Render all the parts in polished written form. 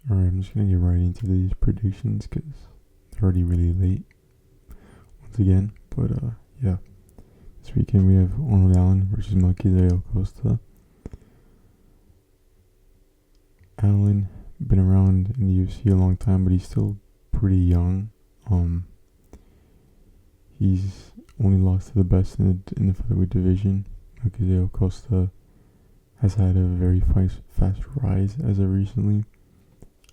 Alright, I'm just gonna get right into these predictions because they're already really late once again. But yeah, this weekend we have Arnold Allen versus Costa. Allen been around in the UFC a long time, but he's still pretty young. Um, he's only lost to the best in the featherweight division. Costa has had a very fast rise as of recently.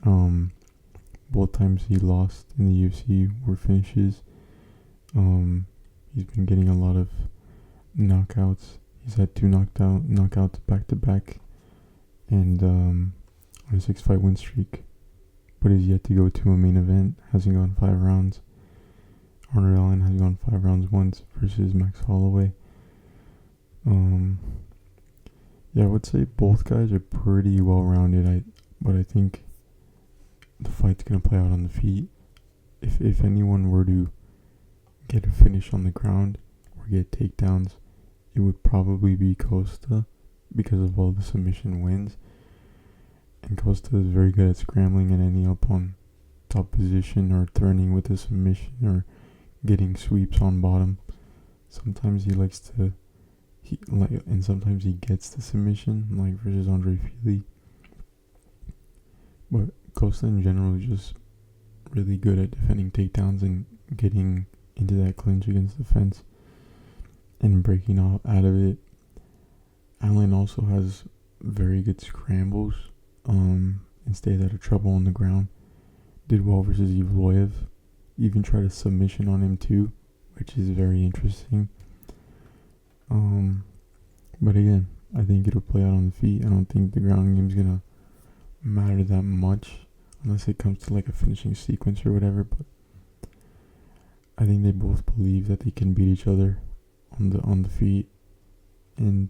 Um, both times he lost in the UFC were finishes. He's been getting a lot of knockouts. He's had two knockouts back to back, and on a 6-fight win streak. But is yet to go to a main event. Hasn't gone 5 rounds. Arnold Allen has gone 5 rounds once versus Max Holloway. Yeah, I would say both guys are pretty well rounded. But I think the fight's gonna play out on the feet. If anyone were to get a finish on the ground or get takedowns, it would probably be Costa because of all the submission wins. And Costa is very good at scrambling and ending up on top position or turning with a submission or getting sweeps on bottom. Sometimes he likes to, and sometimes he gets the submission, like versus Andre Fili. But Costa in general is just really good at defending takedowns and getting into that clinch against the fence and breaking out of it. Allen also has very good scrambles and stays out of trouble on the ground. Did well versus Evloev. Even tried a submission on him too, which is very interesting. But again, I think it'll play out on the feet. I don't think the ground game's gonna matter that much unless it comes to like a finishing sequence or whatever. But I think they both believe that they can beat each other on the feet, and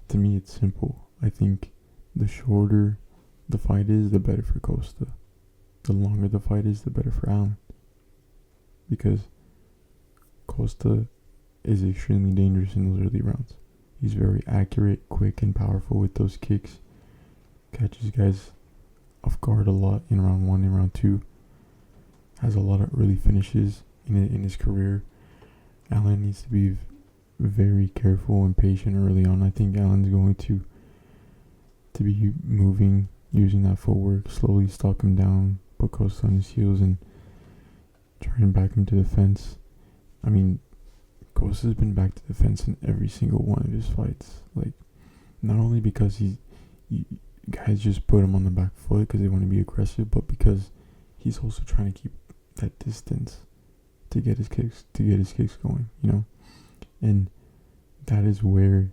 to me it's simple. I think the shorter the fight is, the better for Costa. The longer the fight is, the better for Allen, because Costa is extremely dangerous in those early rounds. He's very accurate, quick, and powerful with those kicks. Catches guys off guard a lot in round 1 and round 2. Has a lot of early finishes in his career. Allen needs to be very careful and patient early on. I think Allen's going to be moving, using that footwork, slowly stalk him down, put Costa on his heels, and try and back him to the fence. I mean, Costa's been back to the fence in every single one of his fights. Like, not only because guys just put him on the back foot because they want to be aggressive, but because he's also trying to keep that distance to get his kicks going, you know? And that is where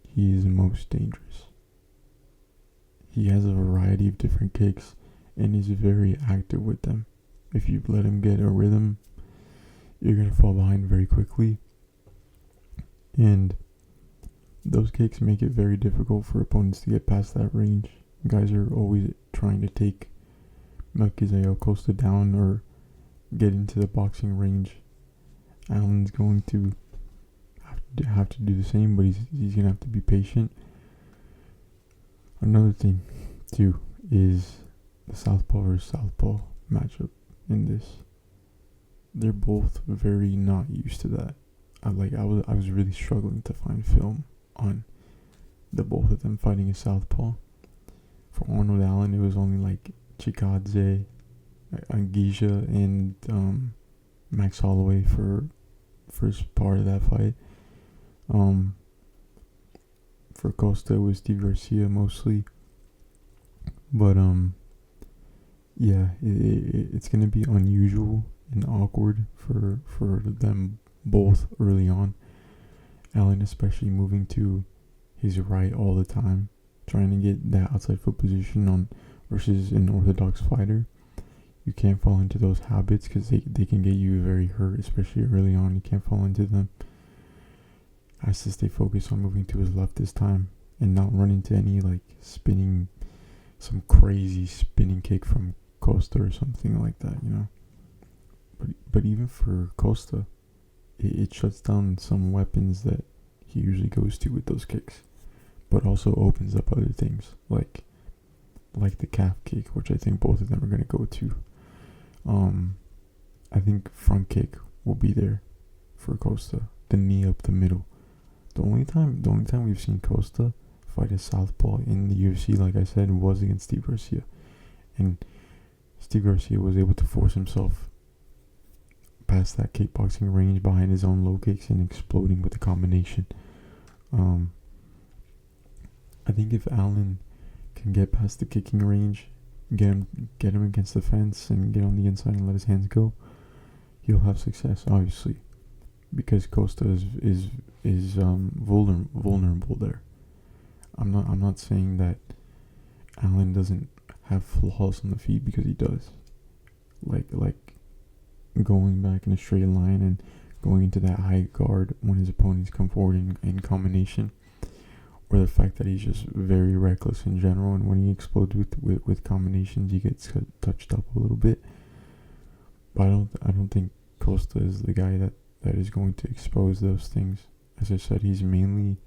he is most dangerous. He has a variety of different kicks and is very active with them. If you let him get a rhythm, you're going to fall behind very quickly. And those kicks make it very difficult for opponents to get past that range. Guys are always trying to take Costa down or get into the boxing range. Allen's going to have to do the same, but he's going to have to be patient. Another thing, too, is the southpaw versus southpaw matchup in this. They're both very not used to that. I was really struggling to find film on the both of them fighting a southpaw. For Arnold Allen, it was only like Chikadze, Anguija, and Max Holloway for first part of that fight. For Costa, it was Steve Garcia mostly. But yeah, it's gonna be unusual and awkward for them both early on. Allen especially moving to his right all the time, trying to get that outside foot position on versus an orthodox fighter. You can't fall into those habits because they can get you very hurt, especially early on. You can't fall into them. Has to stay focused on moving to his left this time and not run into any like some crazy spinning kick from Costa or something like that, you know. But even for Costa, it shuts down some weapons that he usually goes to with those kicks, but also opens up other things like like the calf kick, which I think both of them are gonna go to. I think front kick will be there for Costa. The knee up the middle. The only time we've seen Costa fight a southpaw in the UFC, like I said, was against Steve Garcia, and Steve Garcia was able to force himself past that kickboxing range behind his own low kicks and exploding with the combination. I think if Allen can get past the kicking range, get him against the fence and get on the inside and let his hands go, he'll have success, obviously, because Costa is vulnerable there. I'm not saying that Allen doesn't have flaws on the feet, because he does. Like going back in a straight line and going into that high guard when his opponents come forward in combination, or the fact that he's just very reckless in general, and when he explodes with combinations, he gets touched up a little bit. But I don't think Costa is the guy that is going to expose those things. As I said, he's mainly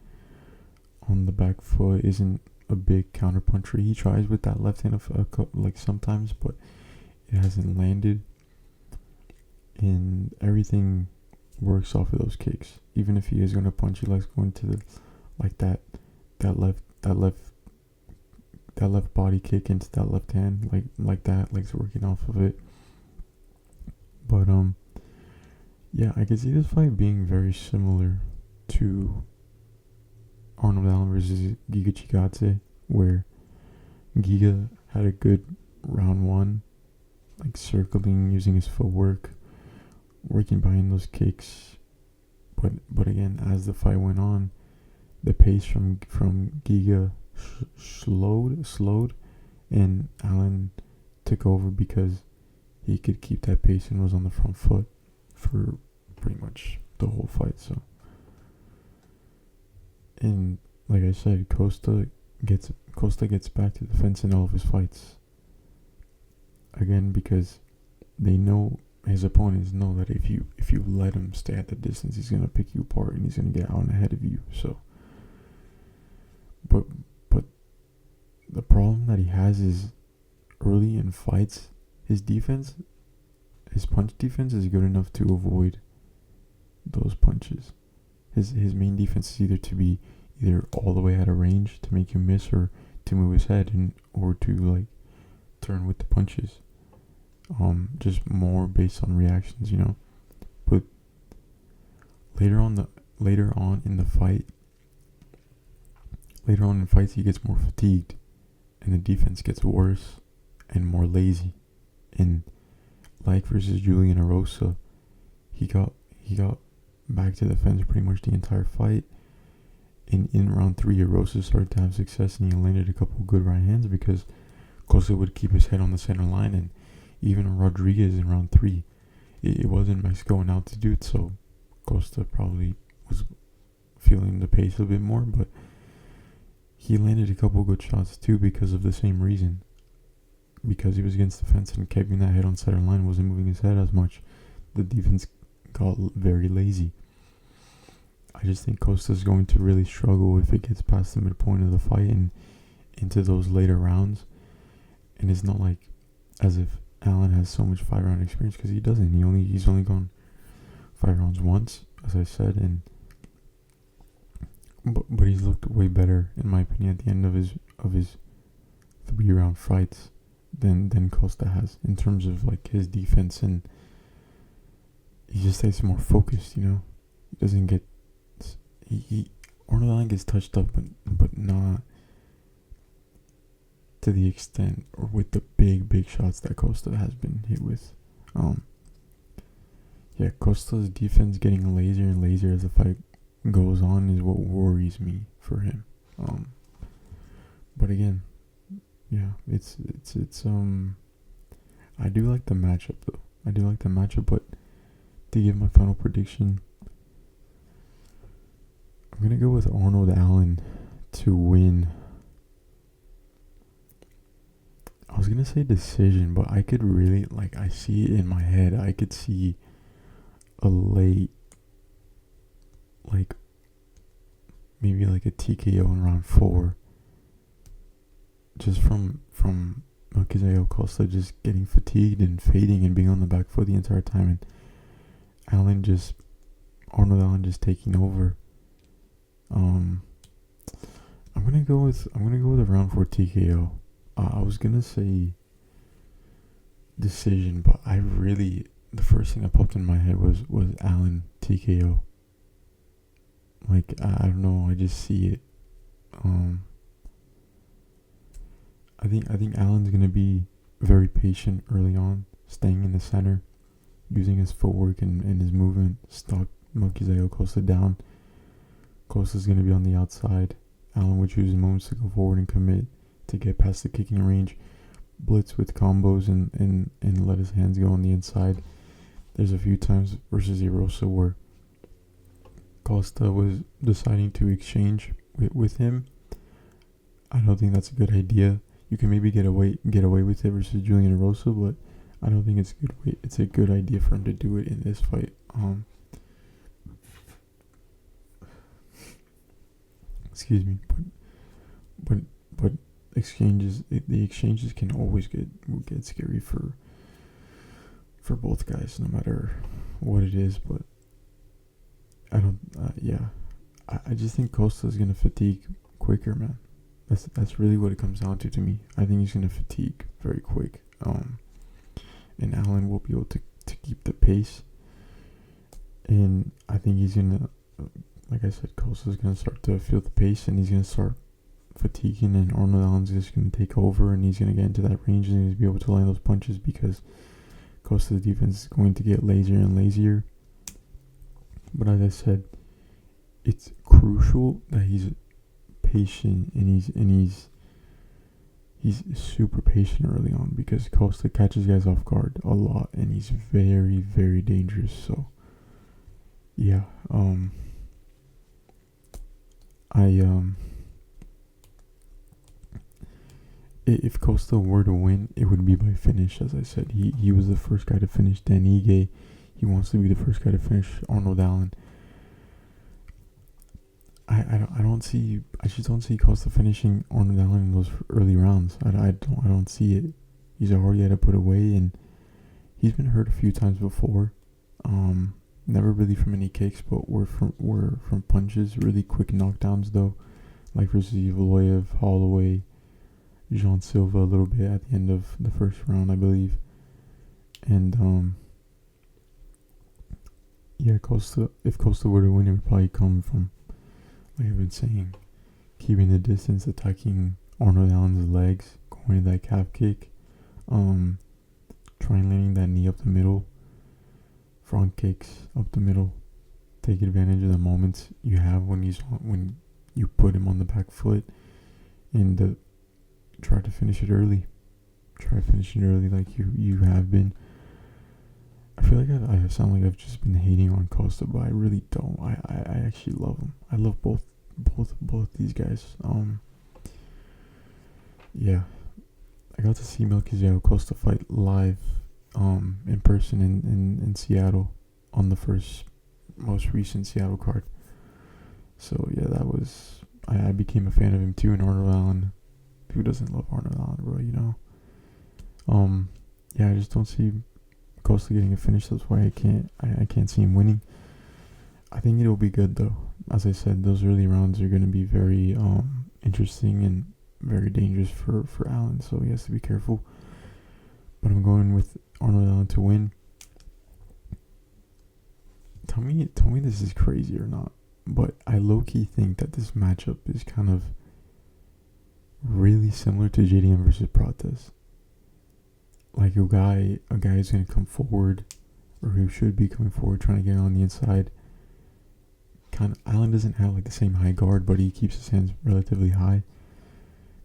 on the back foot, isn't a big counterpuncher. He tries with that left hand like sometimes, but it hasn't landed. And everything works off of those kicks. Even if he is going to punch, he likes going to that left body kick into that left hand, like that, likes working off of it. But yeah, I can see this fight being very similar to Arnold Allen versus Giga Chikadze, where Giga had a good round one, like circling, using his footwork, working behind those kicks. But again, as the fight went on, the pace from Giga slowed, and Allen took over because he could keep that pace and was on the front foot for pretty much the whole fight. So, and like I said, Costa gets back to the fence in all of his fights. Again, because they know, his opponents know, that if you let him stay at the distance, he's gonna pick you apart and he's gonna get out ahead of you. So, but the problem that he has is early in fights, his punch defense is good enough to avoid those punches. His main defense is either all the way out of range to make you miss, or to move his head, or to like turn with the punches. Just more based on reactions, But later on in fights, he gets more fatigued, and the defense gets worse and more lazy. And like versus Julian Erosa, he got back to the fence pretty much the entire fight. And in round 3, Erosa started to have success, and he landed a couple of good right hands because Costa would keep his head on the center line. And even Rodriguez in round 3, it wasn't Mexico and altitude, so Costa probably was feeling the pace a bit more, but he landed a couple good shots too because of the same reason. Because he was against the fence and keeping that head on center line, wasn't moving his head as much. The defense got very lazy. I just think Costa's going to really struggle if it gets past the midpoint of the fight and into those later rounds. And it's not like as if Allen has so much 5-round experience, because he doesn't. He's only gone 5 rounds once, as I said, and but he's looked way better, in my opinion, at the end of his 3-round fights than Costa has, in terms of like his defense, and he just stays more focused. He doesn't get Arnold Allen gets touched up, but not to the extent or with the big shots that Costa has been hit with. Costa's defense getting lazier and lazier as the fight goes on is what worries me for him. But again, it's I do like the matchup though. But to give my final prediction, I'm gonna go with Arnold Allen to win. I was gonna say decision, but I could really, I see it in my head. I could see a late, maybe a TKO in round 4, just from Costa just getting fatigued and fading and being on the back foot the entire time, and Arnold Allen just taking over. I'm gonna go with a round 4 TKO. I was gonna say decision, but the first thing that popped in my head was Allen TKO. Like, I don't know, I just see it. I think Allen's gonna be very patient early on, staying in the center, using his footwork and his movement, stalk Mokizayo Costa down. Costa's gonna be on the outside. Allen would choose moments to go forward and commit to get past the kicking range, blitz with combos and let his hands go on the inside. There's a few times versus Erosa where Costa was deciding to exchange with him. I don't think that's a good idea. You can maybe get away with it versus Julian Erosa, but I don't think it's a good idea for him to do it in this fight. Excuse me, but the exchanges can always get scary for both guys, no matter what it is. But I don't. I just think Costa's gonna fatigue quicker, man. That's really what it comes down to me. I think he's gonna fatigue very quick. And Allen will be able to keep the pace. And I think he's gonna, like I said, Costa's gonna start to feel the pace, and he's gonna start fatiguing, and Arnold Allen's just gonna take over, and he's gonna get into that range, and he's gonna be able to land those punches because Costa's defense is going to get lazier and lazier. But as I said, it's crucial that he's patient, and he's super patient early on, because Costa catches guys off guard a lot, and he's very, very dangerous. So yeah, if Costa were to win, it would be by finish. As I said, he was the first guy to finish Dan Ige. He wants to be the first guy to finish Arnold Allen. I just don't see Costa finishing Arnold Allen in those early rounds. I don't see it. He's already had to put away, and he's been hurt a few times before. Never really from any kicks, but were from punches. Really quick knockdowns though, like versus Evaloyev, Holloway, Jean Silva a little bit at the end of the first round, I believe. And Costa. If Costa were to win, it would probably come from, like I've been saying, keeping the distance, attacking Arnold Allen's legs, going to that calf kick, trying landing that knee up the middle, front kicks up the middle, take advantage of the moments you have when you put him on the back foot, and try to finish it early. Try to finish it early like you have been. I feel like I sound like I've just been hating on Costa, but I really don't. I actually love him. I love both these guys. Yeah, I got to see Melchizedek Costa fight live, in person in Seattle on the most recent Seattle card. So yeah, that was I became a fan of him too. And Arnold Allen, who doesn't love Arnold Allen, bro? You know. Yeah, I just don't see Costa getting a finish. That's why I can't see him winning. I think it'll be good though. As I said, those early rounds are going to be very interesting and very dangerous for Allen, so he has to be careful. But I'm going with Arnold Allen to win. Tell me this is crazy or not, but I low-key think that this matchup is kind of really similar to JDM versus Prates. Like a guy is going to come forward, or who should be coming forward, trying to get on the inside. Allen doesn't have like the same high guard, but he keeps his hands relatively high.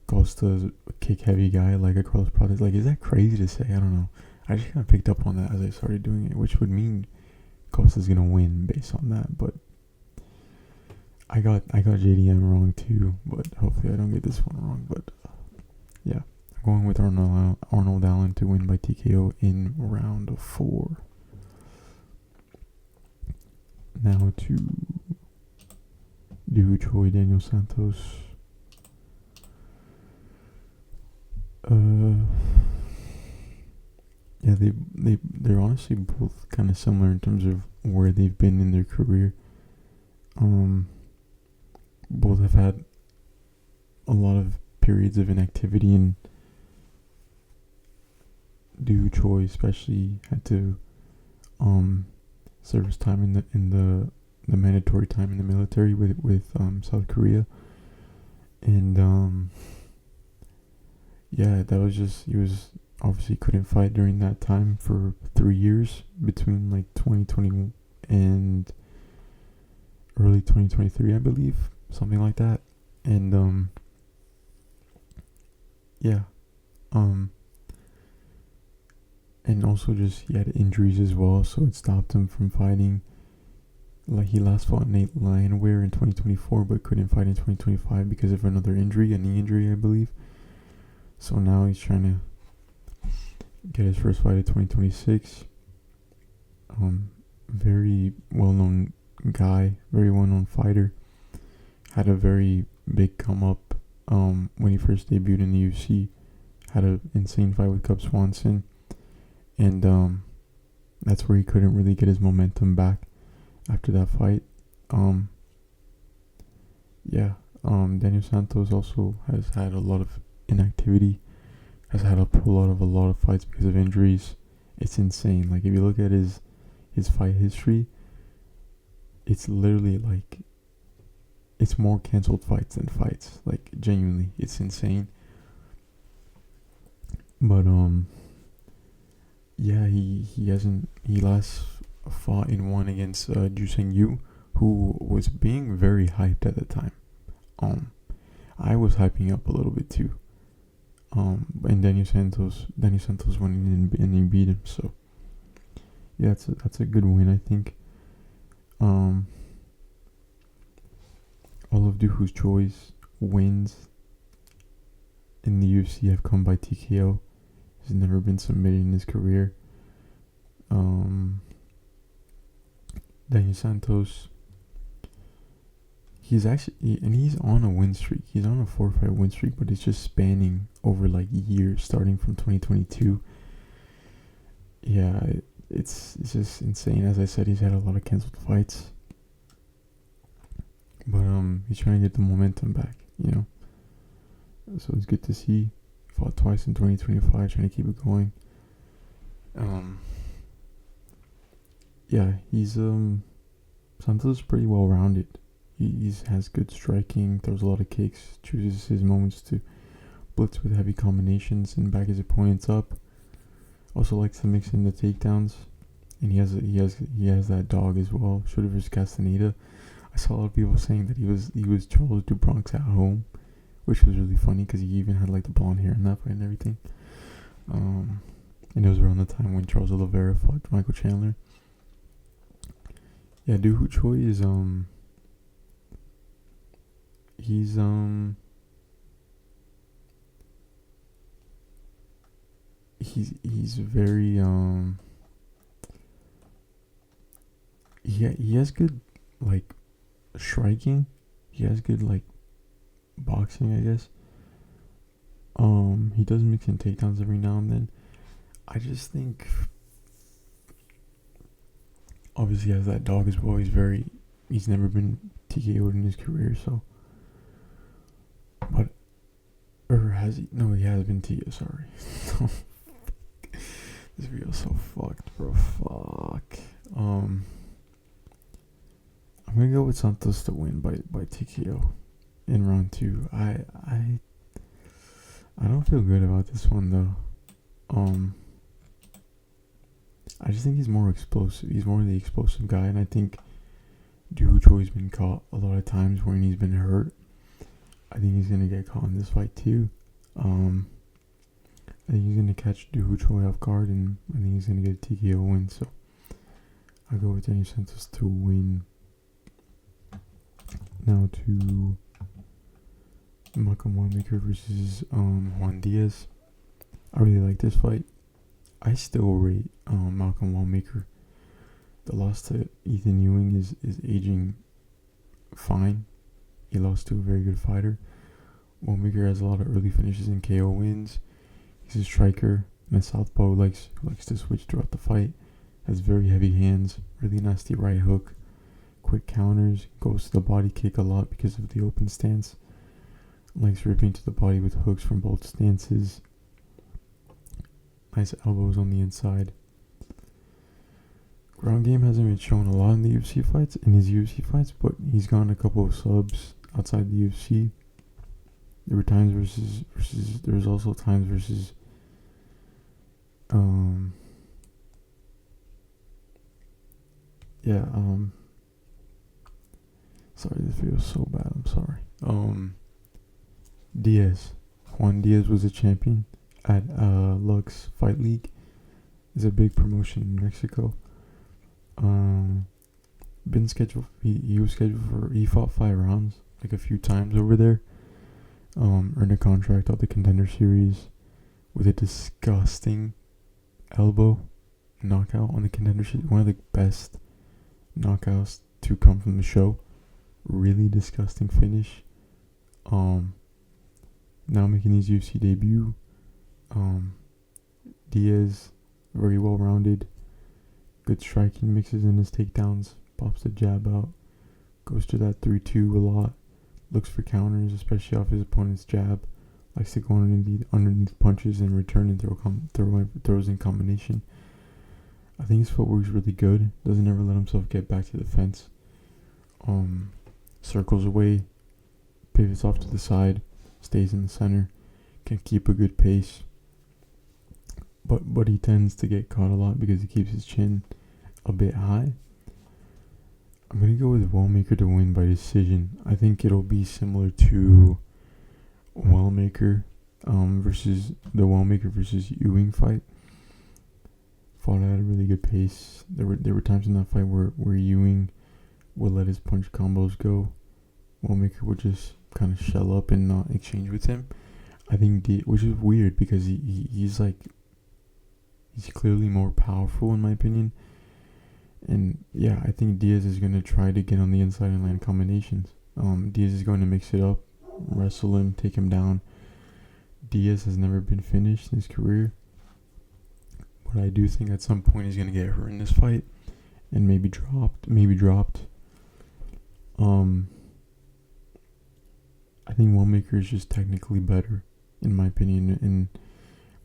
Costa's a kick-heavy guy, like a Carlos Prates. Like, is that crazy to say? I don't know. I just kind of picked up on that as I started doing it, which would mean Costa's gonna win based on that. But I got JDM wrong too, but hopefully I don't get this one wrong. But yeah. Going with Arnold Allen to win by TKO in round 4. Now to do Troy Daniel Santos. Uh, yeah, they're honestly both kind of similar in terms of where they've been in their career. Um, both have had a lot of periods of inactivity, and Du Choi especially had to service time in the mandatory time in the military with South Korea, and yeah, that was just he was obviously couldn't fight during that time for 3 years between like 2020 and early 2023, I believe, something like that, and yeah, um, and also just he had injuries as well, so it stopped him from fighting. Like he last fought Nate Landwehr in 2024, but couldn't fight in 2025 because of another injury, a knee injury, I believe. So now he's trying to get his first fight in 2026. Very well-known guy, very well-known fighter. Had a very big come up when he first debuted in the UFC. Had an insane fight with Cub Swanson, and that's where he couldn't really get his momentum back after that fight. Um, yeah. Daniel Santos also has had a lot of inactivity. Has had to pull out of a lot of fights because of injuries. It's insane. Like if you look at his fight history, it's literally like it's more canceled fights than fights. Like genuinely, it's insane. But yeah, he last fought in one against Juseng Yu, who was being very hyped at the time. I was hyping up a little bit too. And Daniel Santos went in and he beat him. So yeah, that's a good win, I think. Um, all of Dooku's choice wins in the UFC have come by TKO. He's never been submitted in his career. Um, Daniel Santos, he's on a win streak. He's on a 4-fight win streak, but it's just spanning over like years, starting from 2022. Yeah, it's just insane. As I said, he's had a lot of canceled fights, but he's trying to get the momentum back. So it's good to see. Fought twice in 2025, trying to keep it going. Yeah, he's Santos is pretty well rounded. He has good striking, throws a lot of kicks, chooses his moments to blitz with heavy combinations and back his opponents up. Also likes to mix in the takedowns, and he has that dog as well. Shooter vs Castaneda. I saw a lot of people saying that he was Charles do Bronx at home, which was really funny because he even had like the blonde hair in that fight and everything. And it was around the time when Charles Oliveira fought Michael Chandler. Yeah, Doo Choi is he's he's very he has good like striking. He has good like boxing, I guess. He does mix in takedowns every now and then. I just think obviously he has that dog as well. He's never been TKO'd in his career, so but or has he? No, he has been TKO'd, sorry. This video's so fucked, bro. Fuck. I'm gonna go with Santos to win by TKO in round 2. I don't feel good about this one though. I just think he's more explosive. He's more the explosive guy, and I think Doo Choi's been caught a lot of times when he's been hurt. I think he's gonna get caught in this fight too. I think he's gonna catch Doo Choi off guard, and I think he's gonna get a TKO win. So I go with Daniel Santos to win. Now to Malcolm Wanamaker versus Juan Diaz. I really like this fight. I still rate Malcolm Wanamaker. The loss to Ethan Ewing is aging fine. He lost to a very good fighter. Wanamaker has a lot of early finishes and KO wins. He's a striker and a southpaw who likes to switch throughout the fight. Has very heavy hands, really nasty right hook, quick counters, goes to the body kick a lot because of the open stance. Likes ripping to the body with hooks from both stances. Nice elbows on the inside. Ground game hasn't been shown a lot in the UFC fights, but he's gotten a couple of subs outside the UFC. There were times versus there was also times versus sorry, this video is so bad, I'm sorry. Diaz. Juan Diaz was a champion at Lux Fight League. It's a big promotion in Mexico. Been scheduled. He was scheduled for. He fought 5 rounds, like a few times over there. Earned a contract out the Contender Series with a disgusting elbow knockout on the Contender Series. One of the best knockouts to come from the show. Really disgusting finish. Now making his UFC debut. Diaz, very well rounded. Good striking, mixes in his takedowns, pops the jab out, goes to that 3-2 a lot, looks for counters, especially off his opponent's jab, likes to go underneath punches and return and throws in combination. I think his footwork's really good, doesn't ever let himself get back to the fence. Circles away, pivots off to the side, stays in the center, can keep a good pace. But he tends to get caught a lot because he keeps his chin a bit high. I'm going to go with Wellmaker to win by decision. I think it'll be similar to Wellmaker versus the Wellmaker versus Ewing fight. Fought at a really good pace. There were times in that fight where Ewing would let his punch combos go. Wellmaker would just kind of shell up and not exchange with him. I think which is weird because he's clearly more powerful in my opinion. And yeah, I think Diaz is going to try to get on the inside and land combinations. Diaz is going to mix it up, wrestle him, take him down. Diaz has never been finished in his career. But I do think at some point he's going to get hurt in this fight and maybe dropped. I think Wellmaker is just technically better, in my opinion, and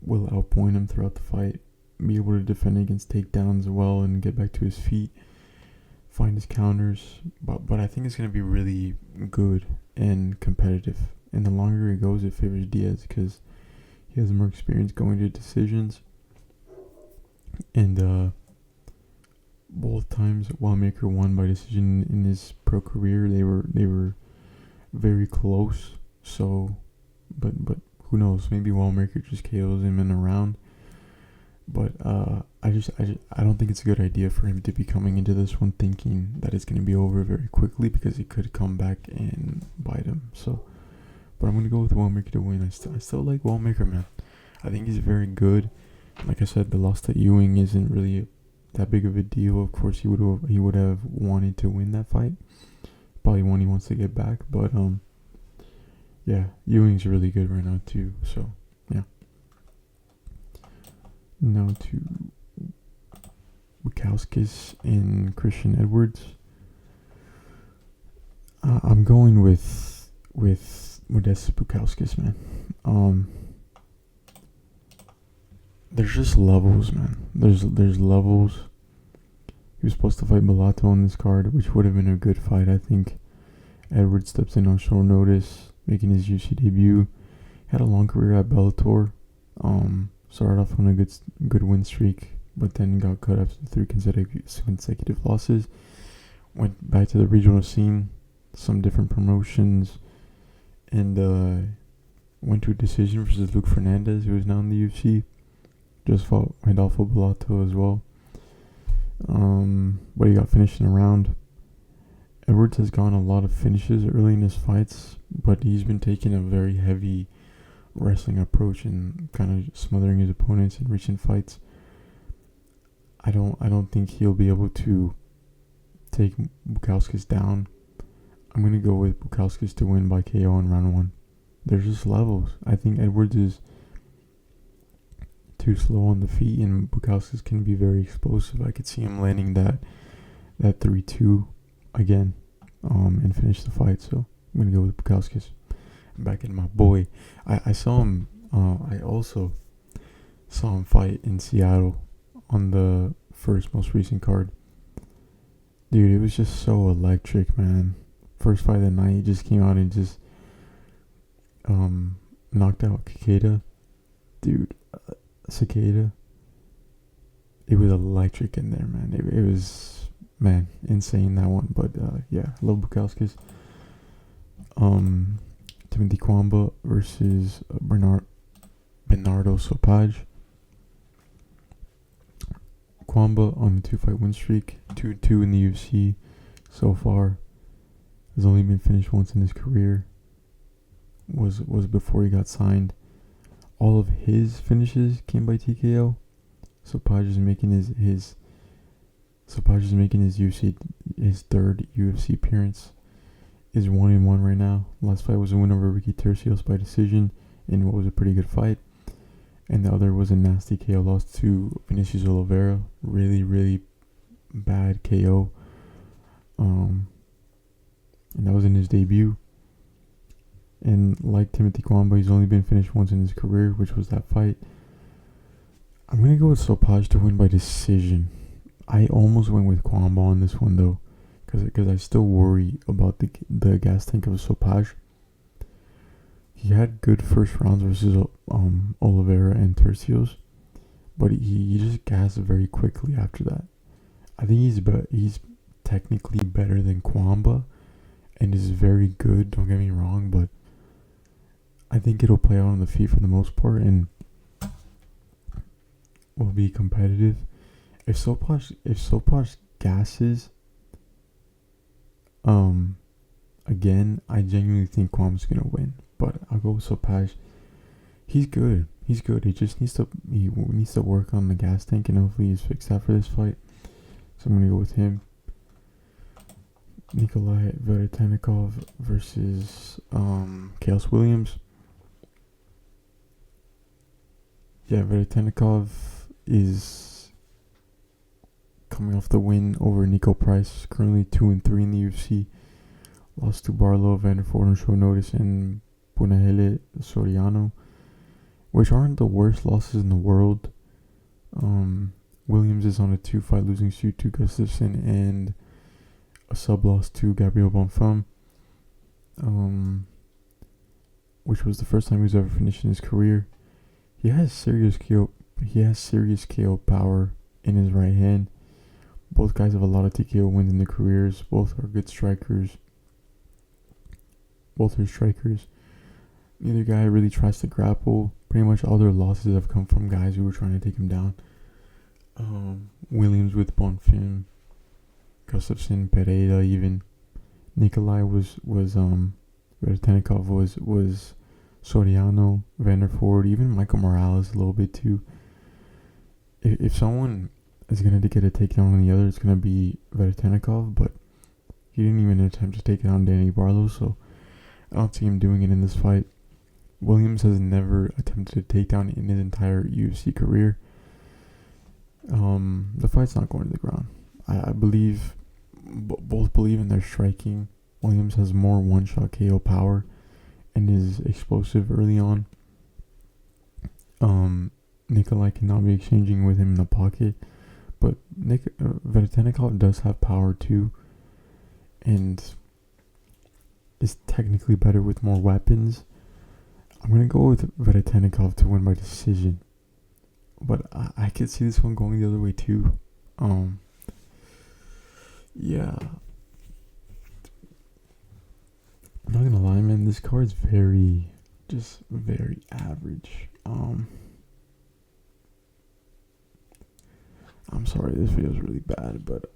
will outpoint him throughout the fight. Be able to defend against takedowns well and get back to his feet, find his counters. But I think it's going to be really good and competitive. And the longer it goes, it favors Diaz because he has more experience going to decisions. And both times Wellmaker won by decision in his pro career. They were very close. So, but who knows? Maybe Wellmaker just KOs him in a round. But I don't think it's a good idea for him to be coming into this one thinking that it's going to be over very quickly because it could come back and bite him. So, but I'm going to go with Wellmaker to win. I still like Wellmaker, man. I think he's very good. Like I said, the loss to Ewing isn't really that big of a deal. Of course, he would have wanted to win that fight. Probably one he wants to get back. But yeah, Ewing's really good right now too. So yeah. Now to Bukowskis and Christian Edwards. I'm going with Modestas Bukowskis, man. There's just levels, man. There's levels. He was supposed to fight Bellato on this card, which would have been a good fight, I think. Edwards steps in on short notice, making his UFC debut. Had a long career at Bellator. Started off on a good win streak, but then got cut after 3 consecutive losses. Went back to the regional scene, some different promotions, and went to a decision versus Luke Fernandez, who is now in the UFC. Just fought Rodolfo Bellato as well. But he got finished in a round. Edwards has gotten a lot of finishes early in his fights, but he's been taking a very heavy wrestling approach and kind of smothering his opponents in recent fights. I don't think he'll be able to take Bukowskis down. I'm gonna go with Bukowskis to win by KO in round 1. There's just levels. I think Edwards is too slow on the feet, and Bukowskis can be very explosive. I could see him landing that 3-2 again, and finish the fight. So I'm gonna go with Bukowskis. Back in my boy. I saw him. I also saw him fight in Seattle on the most recent card. Dude, it was just so electric, man. First fight of the night, he just came out and just knocked out Cicada. Dude, Cicada. It was electric in there, man. It was, man, insane, that one. But yeah, I love Bukowskis. Timothy Kwamba versus Bernardo Sopaj. Kwamba on a 2-fight win streak, 2-2 in the UFC so far. Has only been finished once in his career. Was before he got signed. All of his finishes came by TKO. Sopaj is making his UFC, his third UFC appearance. Is 1-1 right now. Last fight was a win over Ricky Tercios by decision in what was a pretty good fight. And the other was a nasty KO loss to Vinicius Oliveira. Really, really bad KO. And that was in his debut. And like Timothy Kwamba, he's only been finished once in his career, which was that fight. I'm going to go with Sopaj to win by decision. I almost went with Kwamba on this one, though, because I still worry about the gas tank of Sopaj. He had good first rounds versus Oliveira and Tercios, but he just gassed very quickly after that. I think he's technically better than Kwamba, and is very good. Don't get me wrong, but I think it'll play out on the feet for the most part, and will be competitive. If Sopaj gasses, again, I genuinely think Kwamba's gonna win. But I'll go with Sopaj. He's good. He just needs to work on the gas tank, and hopefully he's fixed that for this fight. So I'm gonna go with him. Nikolai Veretennikov versus Chaos Williams. Yeah, Veretennikov is coming off the win over Nico Price, currently 2-3 in the UFC. Lost to Barlow, Vanderford on short notice, and Punahele Soriano, which aren't the worst losses in the world. Williams is on a 2-fight losing streak to Gustafsson and a sub-loss to Gabriel Bonfim, which was the first time he's ever finished in his career. He has serious KO power in his right hand. Both guys have a lot of TKO wins in their careers. Both are good strikers. Both are strikers. Neither guy really tries to grapple. Pretty much all their losses have come from guys who were trying to take him down. Williams with Bonfim, Gustafsson, Pereira, even Nikolai was Veretennikov was Soriano, Vanderford, even Michael Morales a little bit too. If someone is gonna get a takedown on the other, it's gonna be Veretennikov, but he didn't even attempt to take down Danny Barlow, so I don't see him doing it in this fight. Williams has never attempted a takedown in his entire UFC career. The fight's not going to the ground. I believe, both believe in their striking. Williams has more one-shot KO power and is explosive early on. Nikolai cannot be exchanging with him in the pocket, but Veretennikov does have power too, and is technically better with more weapons. I'm going to go with Veretennikov to win by decision, but I could see this one going the other way too. Yeah. I'm not gonna lie, man, this card's very average. I'm sorry, this video's really bad, but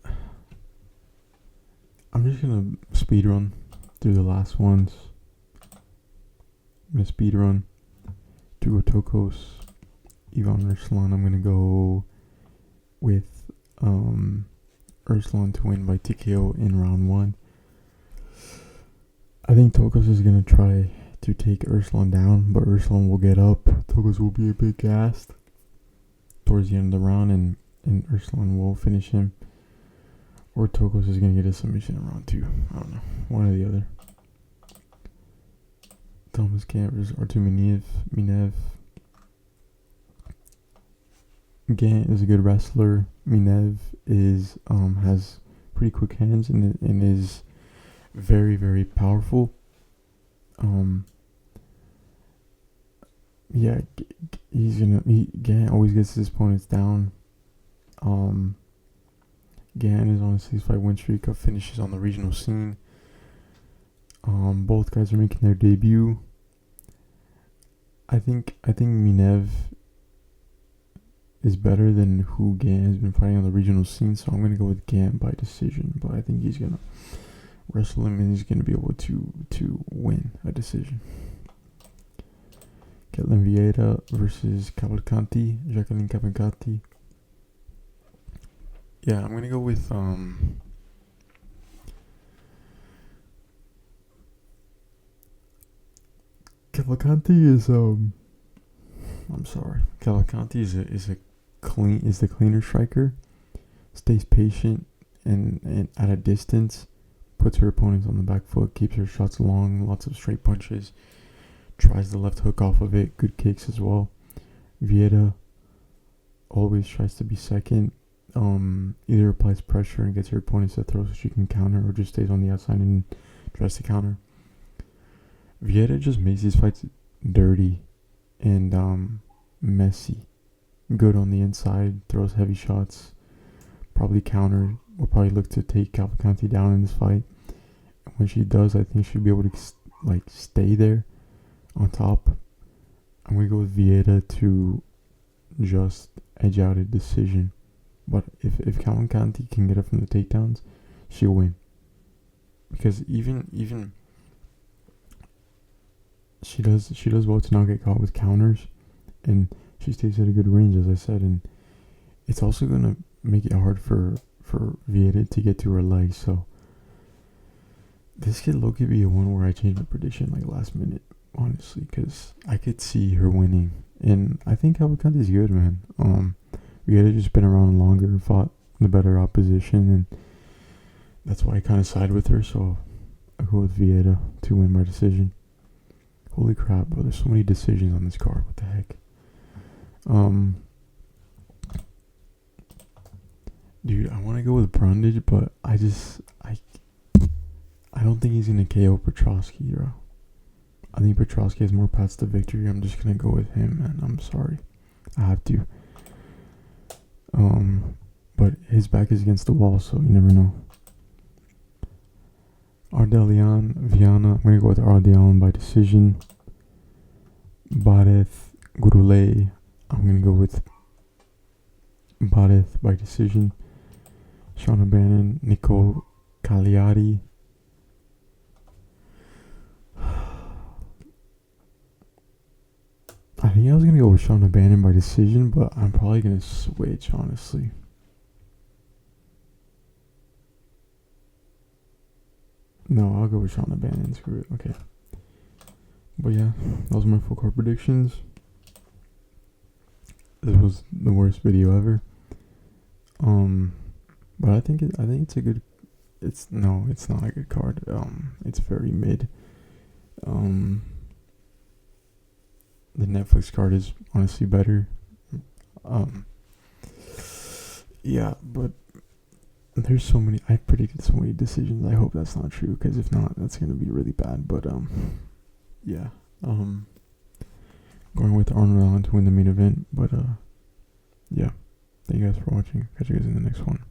I'm just gonna speedrun through the last ones. I'm gonna speedrun Dugo Tokos, Ivan Urslan. I'm gonna go with Urslan to win by TKO in round 1. I think Tokos is going to try to take Urslan down, but Urslan will get up. Tokos will be a bit gassed. towards the end of the round, and Urslan will finish him. Or Tokos is going to get a submission in round 2. I don't know. One or the other. Thomas Gant versus Artur Minev. Gant is a good wrestler. Minev has pretty quick hands and is very, very powerful. Yeah, Gant always gets his opponents down. Gant is on a 6-fight win streak of finishes on the regional scene. Both guys are making their debut. I think Minev is better than who Gant has been fighting on the regional scene, so I'm gonna go with Gant by decision. But I think he's gonna wrestle him and he's gonna be able to win a decision. Ketlen Vieira versus Jacqueline Cavalcanti. Yeah, I'm gonna go with Cavalcanti is Cavalcanti is the cleaner striker. Stays patient and at a distance, puts her opponents on the back foot, keeps her shots long, lots of straight punches, tries the left hook off of it, good kicks as well. Vieira always tries to be second. Either applies pressure and gets her opponents to throw so she can counter, or just stays on the outside and tries to counter. Vieira just makes these fights dirty and messy. Good on the inside, throws heavy shots, probably counter, will probably look to take Cavalcanti down in this fight. And when she does, I think she'll be able to stay there on top. I'm going to go with Vieira to just edge out a decision. But if Cavalcanti can get her from the takedowns, she'll win. Because even she does well to not get caught with counters, and she stays at a good range, as I said, and it's also gonna make it hard for Vieira to get to her legs. So this could low-key be a one where I change my prediction last minute, honestly, because I could see her winning, and I think Cavalcanti's good, man. Vieira just been around longer and fought the better opposition, and that's why I kind of side with her. So I go with Vieira to win by decision. Holy crap, bro! There's so many decisions on this card. What the heck? Dude, I want to go with Brundage, but I don't think he's gonna KO Petrosky, bro. I think Petrosky has more paths to victory. I'm just gonna go with him, man. I'm sorry, I have to. But his back is against the wall, so you never know. Ardelian, Viana. I'm gonna go with Ardelian by decision. Bareth, Gurule. I'm gonna go with Bareth by decision. Shauna Bannon, Nicole Cagliari. I think I was gonna go with Shauna Bannon by decision, but I'm probably gonna switch, honestly. No, I'll go with Shauna Bannon. Screw it. Okay. But yeah, those are my full card predictions. This was the worst video ever. But I think it's a good. It's not a good card. It's very mid. The Netflix card is honestly better. Yeah, but there's so many. I predicted so many decisions. I hope that's not true, because if not, that's gonna be really bad. But yeah. Going with Arnold Allen to win the main event. But yeah. Thank you guys for watching. Catch you guys in the next one.